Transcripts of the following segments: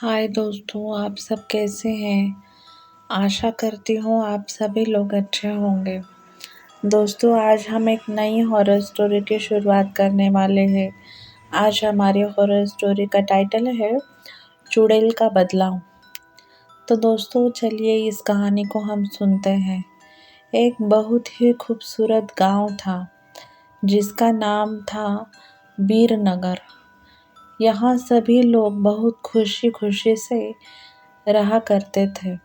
हाय दोस्तों, आप सब कैसे हैं। आशा करती हूँ आप सभी लोग अच्छे होंगे। दोस्तों, आज हम एक नई हॉरर स्टोरी की शुरुआत करने वाले हैं। आज हमारी हॉरर स्टोरी का टाइटल है चुड़ैल का बदला। तो दोस्तों, चलिए इस कहानी को हम सुनते हैं। एक बहुत ही खूबसूरत गांव था जिसका नाम था वीरनगर। यहाँ सभी लोग बहुत खुशी खुशी से रहा करते थे।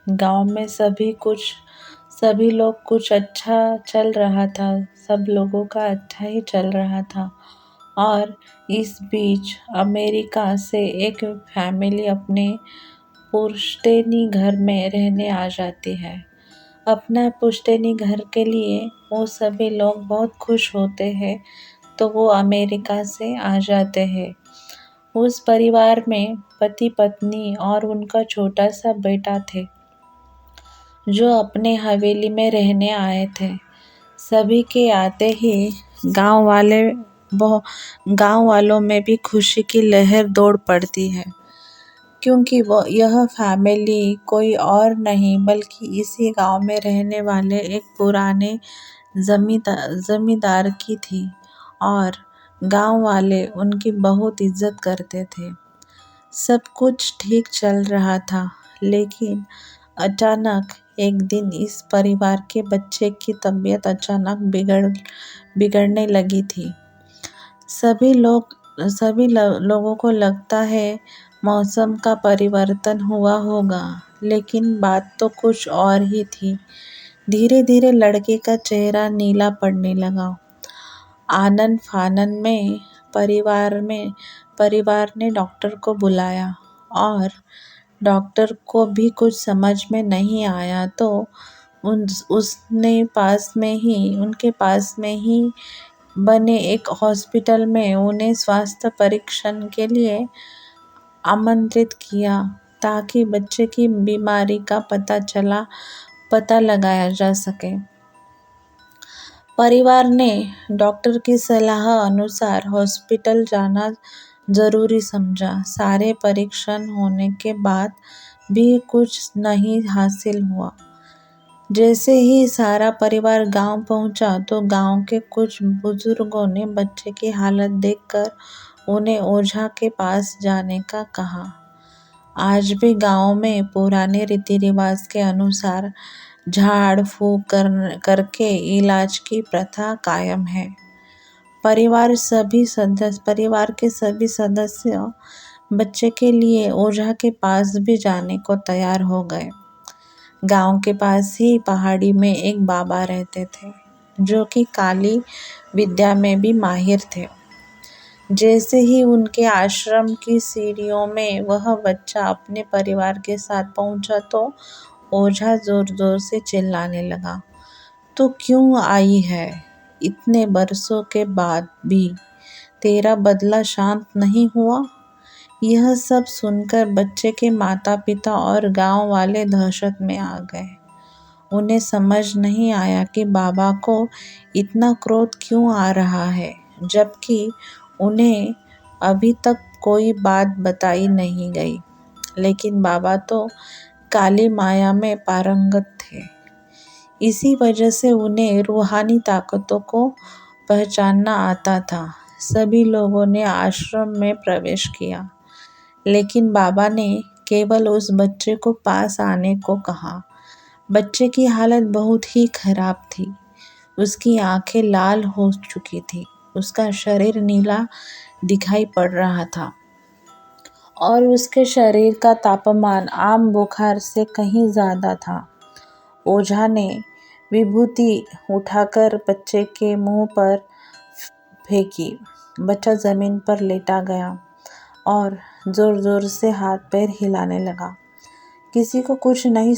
गांव में सभी लोग कुछ अच्छा चल रहा था। सब लोगों का अच्छा ही चल रहा था। और इस बीच अमेरिका से एक फैमिली अपने पुश्तैनी घर में रहने आ जाती है। अपना पुश्तैनी घर के लिए वो सभी लोग बहुत खुश होते हैं, तो वो अमेरिका से आ जाते हैं। उस परिवार में पति पत्नी और उनका छोटा सा बेटा थे, जो अपने हवेली में रहने आए थे। सभी के आते ही गांव वाले गांव वालों में भी खुशी की लहर दौड़ पड़ती है, क्योंकि यह फैमिली कोई और नहीं बल्कि इसी गांव में रहने वाले एक पुराने जमींदार की थी। और गांव वाले उनकी बहुत इज्जत करते थे। सब कुछ ठीक चल रहा था, लेकिन अचानक एक दिन इस परिवार के बच्चे की तबीयत अचानक बिगड़ने लगी थी। लोगों को लगता है मौसम का परिवर्तन हुआ होगा, लेकिन बात तो कुछ और ही थी। धीरे धीरे लड़के का चेहरा नीला पड़ने लगा। आनन फानन में परिवार ने डॉक्टर को बुलाया, और डॉक्टर को भी कुछ समझ में नहीं आया, तो उनके पास में ही बने एक हॉस्पिटल में उन्हें स्वास्थ्य परीक्षण के लिए आमंत्रित किया, ताकि बच्चे की बीमारी का पता लगाया जा सके। परिवार ने डॉक्टर की सलाह अनुसार हॉस्पिटल जाना जरूरी समझा। सारे परीक्षण होने के बाद भी कुछ नहीं हासिल हुआ। जैसे ही सारा परिवार गांव पहुंचा, तो गांव के कुछ बुजुर्गों ने बच्चे की हालत देखकर उन्हें ओझा के पास जाने का कहा। आज भी गांव में पुराने रीति रिवाज के अनुसार झाड़ फूक करके इलाज की प्रथा कायम है। परिवार के सभी सदस्य बच्चे के लिए ओझा के पास भी जाने को तैयार हो गए। गांव के पास ही पहाड़ी में एक बाबा रहते थे, जो कि काली विद्या में भी माहिर थे। जैसे ही उनके आश्रम की सीढ़ियों में वह बच्चा अपने परिवार के साथ पहुंचा, तो ओझा जोर जोर से चिल्लाने लगा, "तू क्यों आई है? इतने बरसों के बाद भी तेरा बदला शांत नहीं हुआ?" यह सब सुनकर बच्चे के माता पिता और गांव वाले दहशत में आ गए। उन्हें समझ नहीं आया कि बाबा को इतना क्रोध क्यों आ रहा है, जबकि उन्हें अभी तक कोई बात बताई नहीं गई। लेकिन बाबा तो काली माया में पारंगत थे। इसी वजह से उन्हें रूहानी ताकतों को पहचानना आता था। सभी लोगों ने आश्रम में प्रवेश किया, लेकिन बाबा ने केवल उस बच्चे को पास आने को कहा। बच्चे की हालत बहुत ही खराब थी। उसकी आंखें लाल हो चुकी थी, उसका शरीर नीला दिखाई पड़ रहा था, और उसके शरीर का तापमान आम बुखार से कहीं ज्यादा था। ओझा ने विभूति उठाकर बच्चे के मुंह पर फेंकी। बच्चा जमीन पर लेटा गया और जोर जोर से हाथ पैर हिलाने लगा। किसी को कुछ नहीं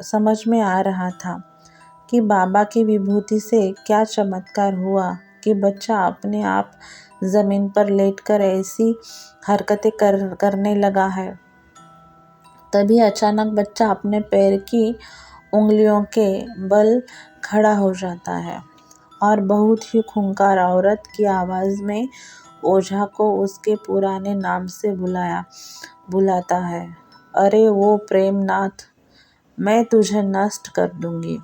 समझ में आ रहा था कि बाबा की विभूति से क्या चमत्कार हुआ कि बच्चा अपने आप जमीन पर लेटकर ऐसी हरकतें करने लगा है। तभी अचानक बच्चा अपने पैर की उंगलियों के बल खड़ा हो जाता है, और बहुत ही खूंखार औरत की आवाज में ओझा को उसके पुराने नाम से बुलाया। बुलाता है। अरे वो प्रेमनाथ, मैं तुझे नष्ट कर दूंगी।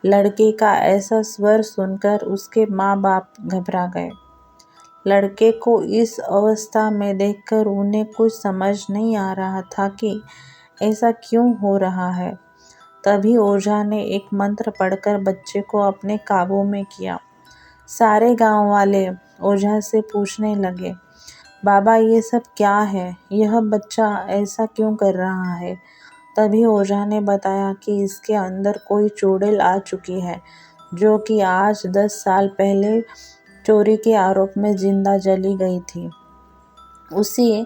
लड़के का ऐसा स्वर सुनकर उसके माँ बाप घबरा गए। लड़के को इस अवस्था में देखकर उन्हें कुछ समझ नहीं आ रहा था कि ऐसा क्यों हो रहा है। तभी ओझा ने एक मंत्र पढ़कर बच्चे को अपने काबू में किया। सारे गांव वाले ओझा से पूछने लगे, बाबा ये सब क्या है? यह बच्चा ऐसा क्यों कर रहा है? तभी ओझा ने बताया कि इसके अंदर कोई चुड़ैल आ चुकी है, जो कि आज 10 साल पहले चोरी के आरोप में जिंदा जली गई थी। उसे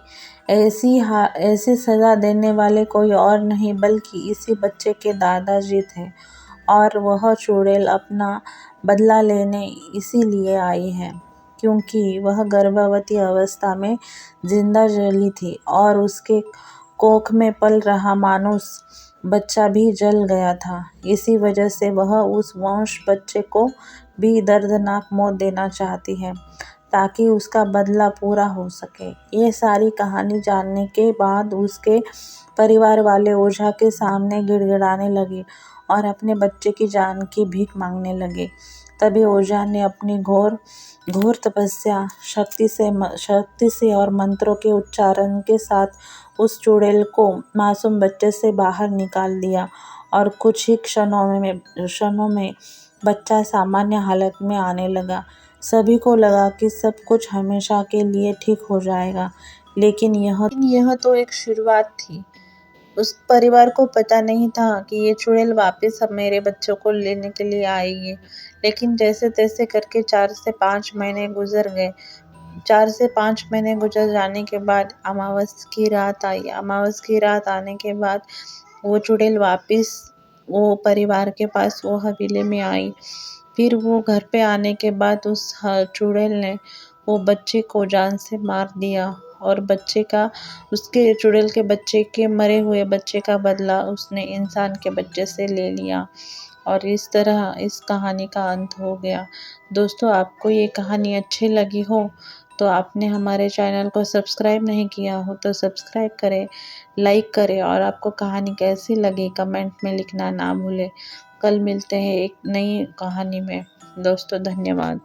ऐसी सजा देने वाले कोई और नहीं बल्कि इसी बच्चे के दादाजी थे, और वह चुड़ैल अपना बदला लेने इसीलिए आई है क्योंकि वह गर्भवती अवस्था में जिंदा जली थी और उसके कोख में पल रहा मानुस बच्चा भी जल गया था। इसी वजह से वह उस वंश बच्चे को भी दर्दनाक मौत देना चाहती है ताकि उसका बदला पूरा हो सके। ये सारी कहानी जानने के बाद उसके परिवार वाले ओझा के सामने गिड़गिड़ाने लगे और अपने बच्चे की जान की भीख मांगने लगे। तभी ओझा ने अपनी घोर घोर तपस्या शक्ति से और मंत्रों के उच्चारण के साथ उस चुड़ैल को मासूम बच्चे से बाहर निकाल दिया और कुछ ही क्षणों में बच्चा सामान्य हालत में आने लगा। सभी को लगा कि सब कुछ हमेशा के लिए ठीक हो जाएगा, लेकिन यह तो एक शुरुआत थी। उस परिवार को पता नहीं था कि ये चुड़ैल वापस अब मेरे बच्चों को लेने के लिए आएगी। लेकिन जैसे तैसे करके 4 से 5 महीने गुजर गए। 4 से 5 महीने गुजर जाने के बाद अमावस की रात आई। अमावस की रात आने के बाद वो चुड़ैल वापस वो परिवार के पास वो हवेली में आई। फिर वो घर पे आने के बाद उस चुड़ैल ने वो बच्चे को जान से मार दिया और उसके चुड़ैल के बच्चे के मरे हुए बच्चे का बदला उसने इंसान के बच्चे से ले लिया। और इस तरह इस कहानी का अंत हो गया। दोस्तों, आपको ये कहानी अच्छी लगी हो तो आपने हमारे चैनल को सब्सक्राइब नहीं किया हो तो सब्सक्राइब करें, लाइक करें और आपको कहानी कैसी लगी कमेंट में लिखना ना भूलें। कल मिलते हैं एक नई कहानी में। दोस्तों, धन्यवाद।